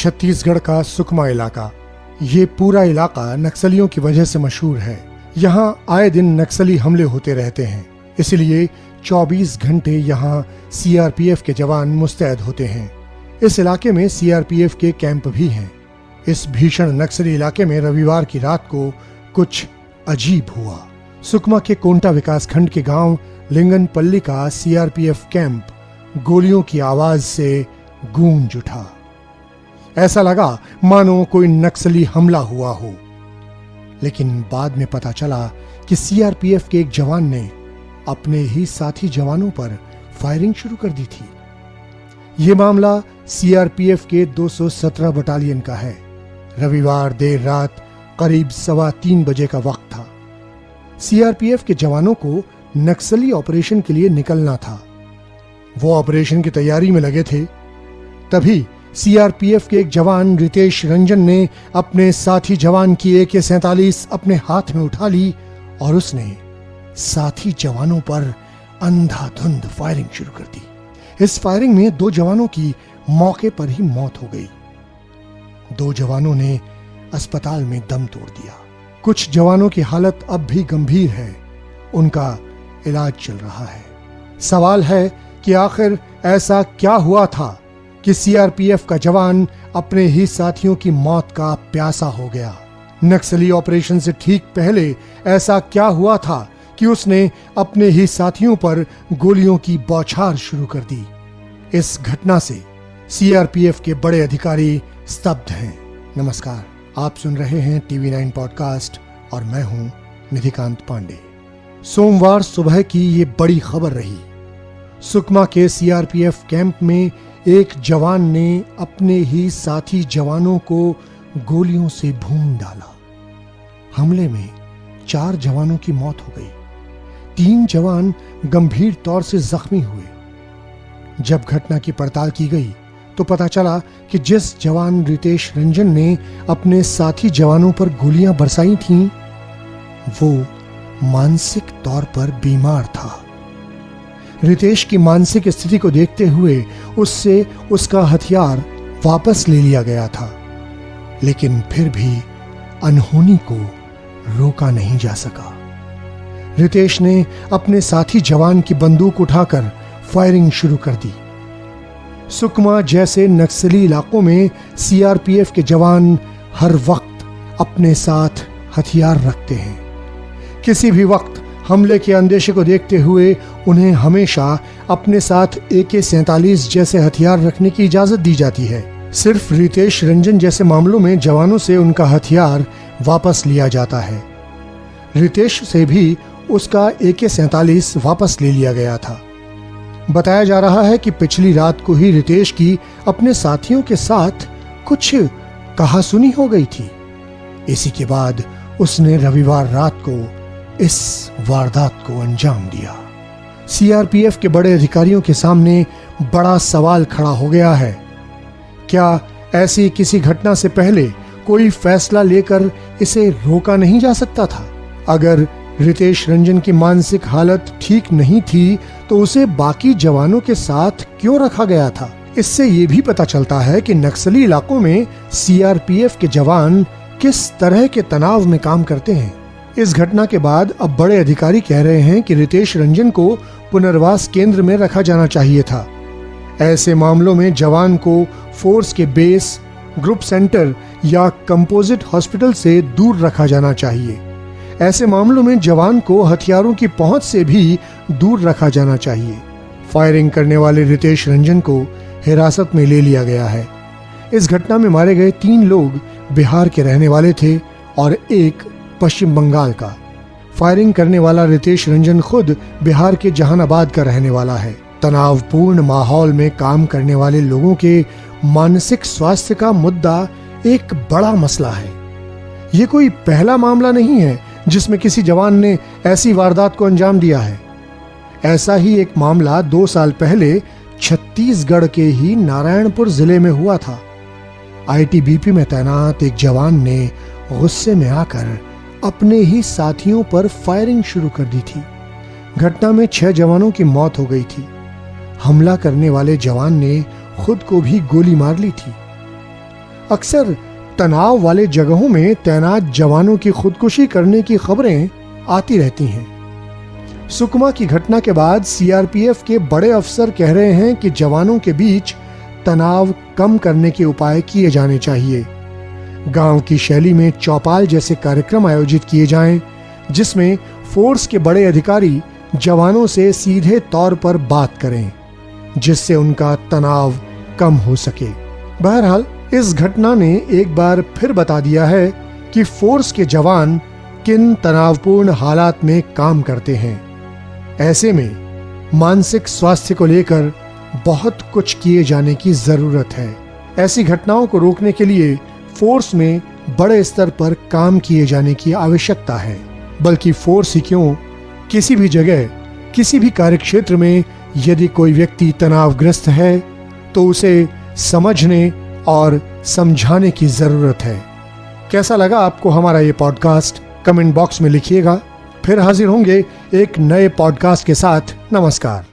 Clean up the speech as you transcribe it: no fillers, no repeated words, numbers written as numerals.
छत्तीसगढ़ का सुकमा इलाका। ये पूरा इलाका नक्सलियों की वजह से मशहूर है। यहाँ आए दिन नक्सली हमले होते रहते हैं, इसलिए 24 घंटे यहाँ सीआरपीएफ के जवान मुस्तैद होते हैं। इस इलाके में सीआरपीएफ के कैंप भी हैं। इस भीषण नक्सली इलाके में रविवार की रात को कुछ अजीब हुआ। सुकमा के कोंटा विकास खंड के गांव लिंगनपल्ली का सीआरपीएफ कैंप गोलियों की आवाज से गूंज उठा। ऐसा लगा मानो कोई नक्सली हमला हुआ हो। लेकिन बाद में पता चला कि सीआरपीएफ के एक जवान ने अपने ही साथी जवानों पर फायरिंग शुरू कर दी थी। यह मामला सीआरपीएफ के 217 बटालियन का है। रविवार देर रात करीब 3:15 बजे का वक्त था। सीआरपीएफ के जवानों को नक्सली ऑपरेशन के लिए निकलना था। वो ऑपरेशन की तैयारी में लगे थे। तभी सीआरपीएफ के एक जवान रितेश रंजन ने अपने साथी जवान की AK-47 अपने हाथ में उठा ली और उसने साथी जवानों पर अंधाधुंध फायरिंग शुरू कर दी। इस फायरिंग में 2 जवानों की मौके पर ही मौत हो गई। 2 जवानों ने अस्पताल में दम तोड़ दिया। कुछ जवानों की हालत अब भी गंभीर है, उनका इलाज चल रहा है। सवाल है कि आखिर ऐसा क्या हुआ था कि सीआरपीएफ का जवान अपने ही साथियों की मौत का प्यासा हो गया। नक्सली ऑपरेशन से ठीक पहले ऐसा क्या हुआ था कि उसने अपने ही साथियों पर गोलियों की बौछार शुरू कर दी। इस घटना से सीआरपीएफ के बड़े अधिकारी स्तब्ध हैं। नमस्कार, आप सुन रहे हैं TV9 पॉडकास्ट और मैं हूं निधिकांत पांडे। सोमवार सुबह की ये बड़ी खबर रही। सुकमा के सीआरपीएफ कैंप में एक जवान ने अपने ही साथी जवानों को गोलियों से भून डाला। हमले में 4 जवानों की मौत हो गई। 3 जवान गंभीर तौर से जख्मी हुए। जब घटना की पड़ताल की गई तो पता चला कि जिस जवान रितेश रंजन ने अपने साथी जवानों पर गोलियां बरसाई थीं, वो मानसिक तौर पर बीमार था। रितेश की मानसिक स्थिति को देखते हुए उससे उसका हथियार वापस ले लिया गया था, लेकिन फिर भी अनहोनी को रोका नहीं जा सका। रितेश ने अपने साथी जवान की बंदूक उठाकर फायरिंग शुरू कर दी। सुकमा जैसे नक्सली इलाकों में सीआरपीएफ के जवान हर वक्त अपने साथ हथियार रखते हैं। किसी भी वक्त हमले के अंदेशे को देखते हुए उन्हें हमेशा अपने साथ AK-47 जैसे हथियार रखने की इजाजत दी जाती है। सिर्फ रितेश रंजन जैसे मामलों में जवानों से उनका हथियार वापस लिया जाता है। रितेश से भी उसका AK-47 वापस ले लिया गया था। बताया जा रहा है कि पिछली रात को ही रितेश की अपने साथियों के साथ कुछ कहासुनी हो गई थी। इसी के बाद उसने रविवार रात को इस वारदात को अंजाम दिया। सीआरपीएफ के बड़े अधिकारियों के सामने बड़ा सवाल खड़ा हो गया है। क्या ऐसी किसी घटना से पहले कोई फैसला लेकर इसे रोका नहीं जा सकता था? अगर रितेश रंजन की मानसिक हालत ठीक नहीं थी तो उसे बाकी जवानों के साथ क्यों रखा गया था? इससे ये भी पता चलता है कि नक्सली इलाकों में सीआरपीएफ के जवान किस तरह के तनाव में काम करते हैं। इस घटना के बाद अब बड़े अधिकारी कह रहे हैं कि रितेश रंजन को पुनर्वास केंद्र में रखा जाना चाहिए था। ऐसे मामलों में जवान को फोर्स के बेस, ग्रुप सेंटर या कंपोजिट हॉस्पिटल से दूर रखा जाना चाहिए। ऐसे मामलों में जवान को हथियारों की पहुंच से भी दूर रखा जाना चाहिए। फायरिंग करने वाले रितेश रंजन को हिरासत में ले लिया गया है। इस घटना में मारे गए 3 लोग बिहार के रहने वाले थे और एक पश्चिम बंगाल का। फायरिंग करने वाला रितेश रंजन खुद बिहार के जहानाबाद का रहने वाला है। तनावपूर्ण माहौल में काम करने वाले लोगों के मानसिक स्वास्थ्य का मुद्दा एक बड़ा मसला है। ये कोई पहला मामला नहीं है जिसमें किसी जवान ने ऐसी वारदात को अंजाम दिया है। ऐसा ही एक मामला 2 साल पहले छत्तीसगढ़ के ही नारायणपुर जिले में हुआ था। आईटीबीपी में तैनात एक जवान ने गुस्से में आकर अपने ही साथियों पर फायरिंग शुरू कर दी थी। घटना में 6 जवानों की मौत हो गई थी। हमला करने वाले जवान ने खुद को भी गोली मार ली थी। अक्सर तनाव वाले जगहों में तैनात जवानों की खुदकुशी करने की खबरें आती रहती हैं। सुकमा की घटना के बाद सीआरपीएफ के बड़े अफसर कह रहे हैं कि जवानों के बीच तनाव कम करने के उपाय किए जाने चाहिए। गांव की शैली में चौपाल जैसे कार्यक्रम आयोजित किए जाएं, जिसमें फोर्स के बड़े अधिकारी जवानों से सीधे तौर पर बात करें, जिससे उनका तनाव कम हो सके। बहरहाल इस घटना ने एक बार फिर बता दिया है कि फोर्स के जवान किन तनावपूर्ण हालात में काम करते हैं। ऐसे में मानसिक स्वास्थ्य को लेकर बहुत कुछ किए जाने की जरूरत है। ऐसी घटनाओं को रोकने के लिए फोर्स में बड़े स्तर पर काम किए जाने की आवश्यकता है। बल्कि फोर्स ही क्यों, किसी भी जगह, किसी भी कार्यक्षेत्र में यदि कोई व्यक्ति तनावग्रस्त है तो उसे समझने और समझाने की जरूरत है। कैसा लगा आपको हमारा ये पॉडकास्ट? कमेंट बॉक्स में लिखिएगा। फिर हाजिर होंगे एक नए पॉडकास्ट के साथ। नमस्कार।